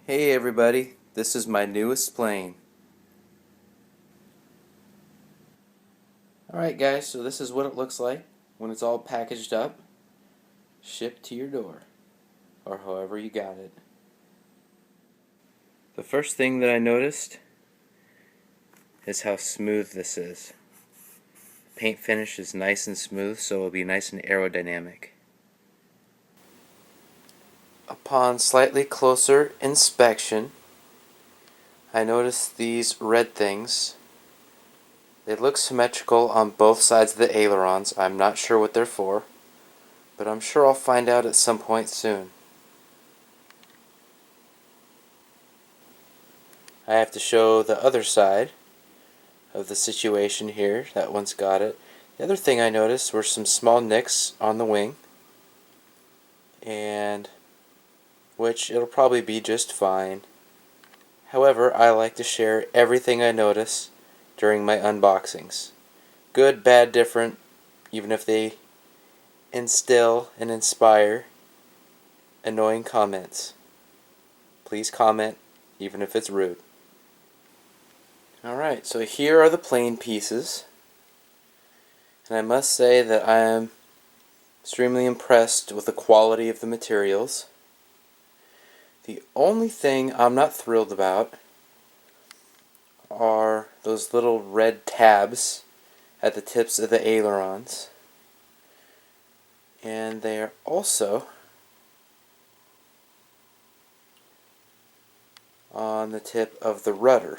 Hey everybody, this is my newest plane. Alright guys, so this is what it looks like when it's all packaged up, shipped to your door, or however you got it. The first thing that I noticed is how smooth this is. Paint finish is nice and smooth, so it'll be nice and aerodynamic. Upon slightly closer inspection, I noticed these red things. They look symmetrical on both sides of the ailerons. I'm not sure what they're for, but I'm sure I'll find out at some point soon. I have to show the other side of the situation here. That one's got it. The other thing I noticed were some small nicks on the wing, and which it'll probably be just fine. However, I like to share everything I notice during my unboxings. Good, bad, different, even if they instill and inspire annoying comments. Please comment, even if it's rude. Alright, so here are the plane pieces. And I must say that I am extremely impressed with the quality of the materials. The only thing I'm not thrilled about are those little red tabs at the tips of the ailerons. And they are also on the tip of the rudder.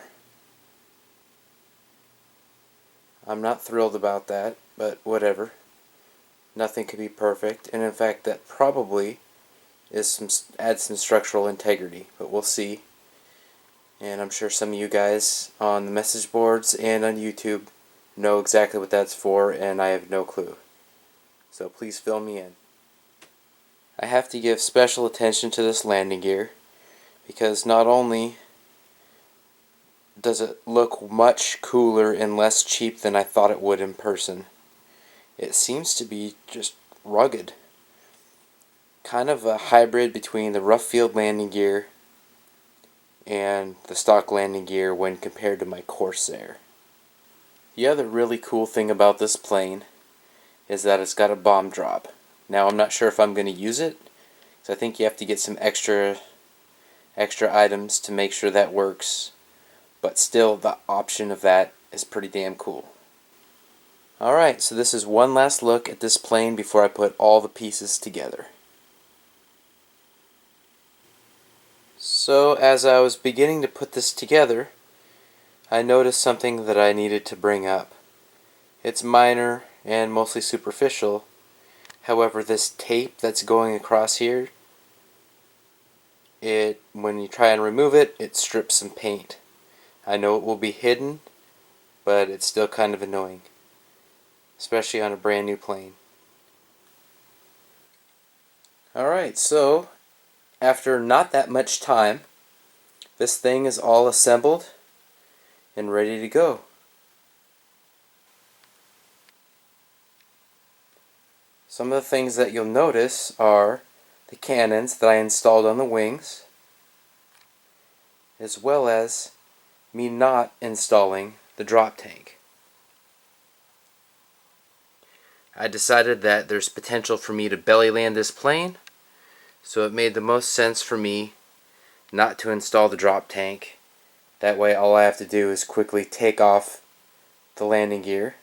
I'm not thrilled about that, but whatever. Nothing could be perfect, and in fact that probably adds some structural integrity, but we'll see. And I'm sure some of you guys on the message boards and on YouTube know exactly what that's for, and I have no clue. So please fill me in. I have to give special attention to this landing gear, because not only does it look much cooler and less cheap than I thought it would in person, it seems to be just rugged. Kind of a hybrid between the rough field landing gear and the stock landing gear when compared to my Corsair. The other really cool thing about this plane is that it's got a bomb drop. Now I'm not sure if I'm going to use it, because I think you have to get some extra items to make sure that works, but still the option of that is pretty damn cool. Alright, so this is one last look at this plane before I put all the pieces together. So as I was beginning to put this together, I noticed something that I needed to bring up. It's minor and mostly superficial. However, this tape that's going across here, when you try and remove it, it strips some paint. I know it will be hidden, but it's still kind of annoying, especially on a brand new plane. Alright, so after not that much time, this thing is all assembled and ready to go. Some of the things that you'll notice are the cannons that I installed on the wings, as well as me not installing the drop tank. I decided that there's potential for me to belly land this plane, so it made the most sense for me not to install the drop tank. That way all I have to do is quickly take off the landing gear,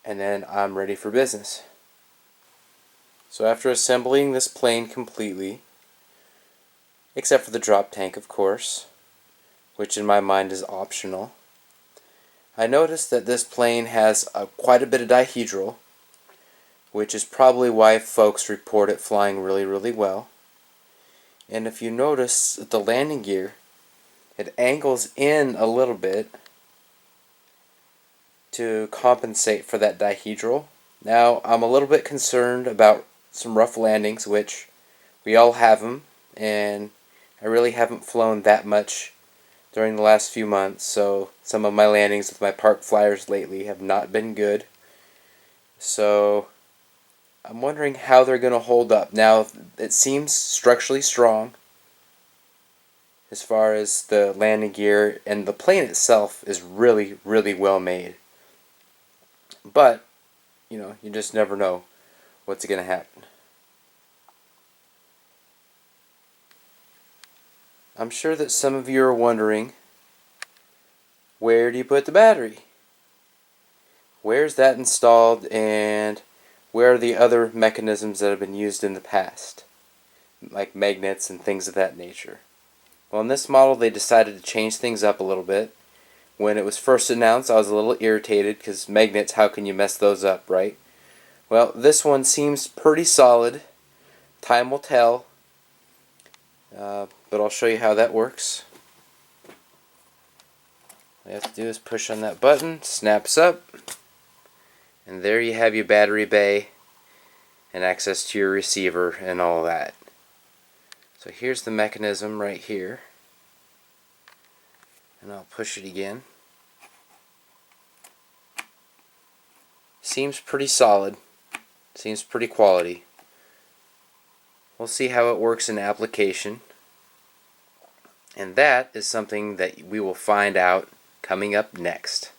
and then I'm ready for business. So after assembling this plane completely, except for the drop tank of course, which in my mind is optional, I noticed that this plane has quite a bit of dihedral, which is probably why folks report it flying really, really well. And if you notice the landing gear, it angles in a little bit to compensate for that dihedral. Now, I'm a little bit concerned about some rough landings, which we all have them, and I really haven't flown that much during the last few months, so some of my landings with my Park Flyers lately have not been good. So I'm wondering how they're going to hold up. Now, it seems structurally strong, as far as the landing gear, and the plane itself is really, really well made. But, you know, you just never know what's going to happen. I'm sure that some of you are wondering, where do you put the battery? Where's that installed, and where are the other mechanisms that have been used in the past, like magnets and things of that nature? Well, in this model they decided to change things up a little bit. When it was first announced, I was a little irritated because magnets, how can you mess those up, right? Well, this one seems pretty solid. Time will tell, but I'll show you how that works. All you have to do is push on that button, snaps up, and there you have your battery bay and access to your receiver and all that. So here's the mechanism right here, and I'll push it again. Seems pretty solid, seems pretty quality. We'll see how it works in application, and that is something that we will find out coming up next.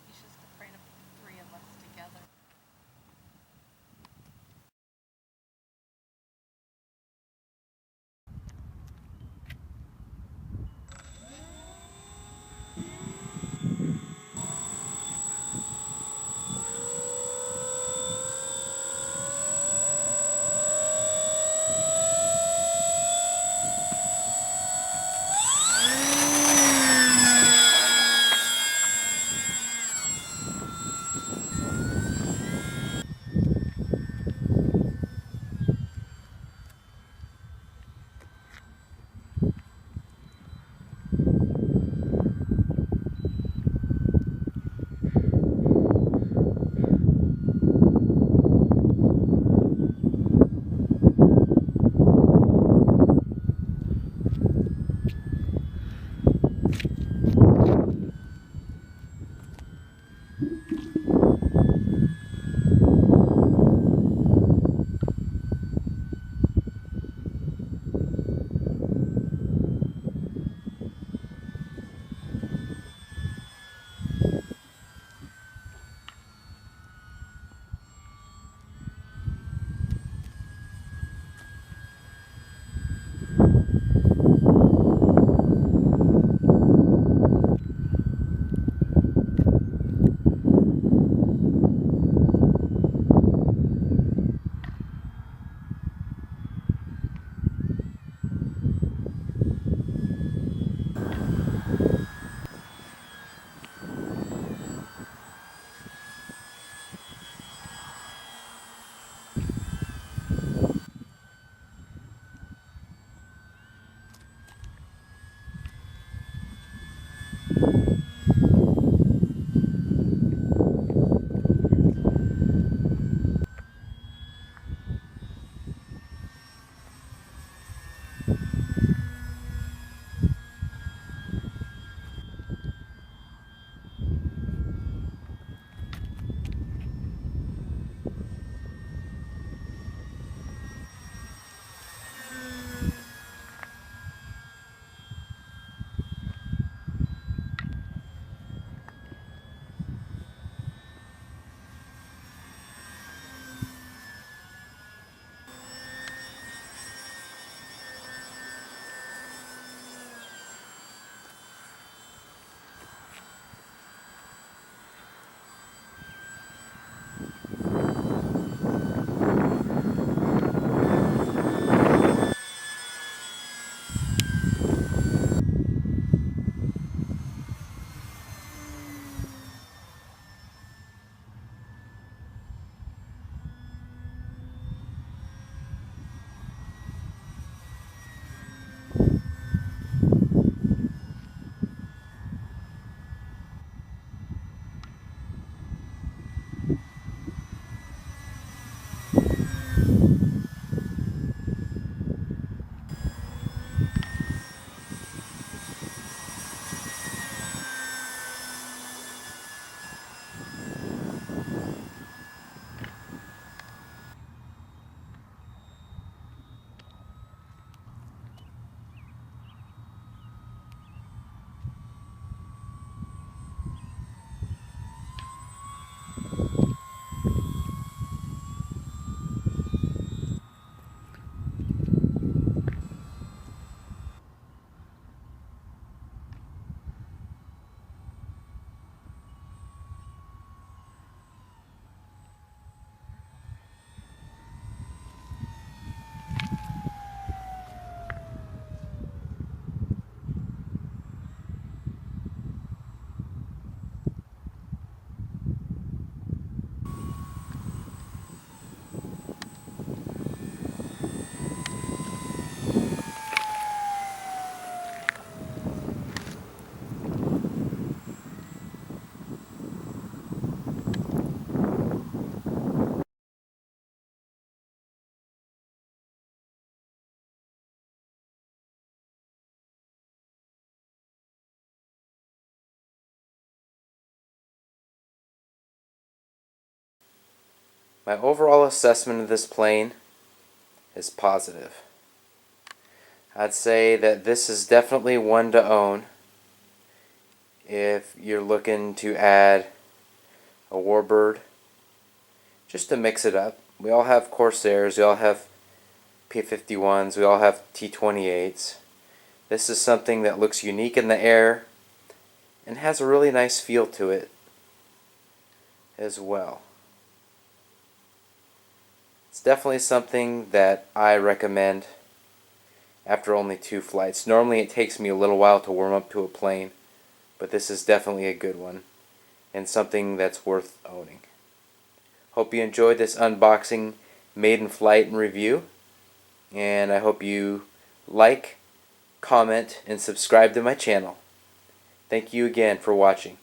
He's just afraid of the three of us together. My overall assessment of this plane is positive. I'd say that this is definitely one to own if you're looking to add a Warbird, just to mix it up. We all have Corsairs, we all have P-51s, we all have T-28s. This is something that looks unique in the air and has a really nice feel to it as well. It's definitely something that I recommend after only 2 flights. Normally it takes me a little while to warm up to a plane, but this is definitely a good one and something that's worth owning. Hope you enjoyed this unboxing, Maiden Flight, and review, and I hope you like, comment, and subscribe to my channel. Thank you again for watching.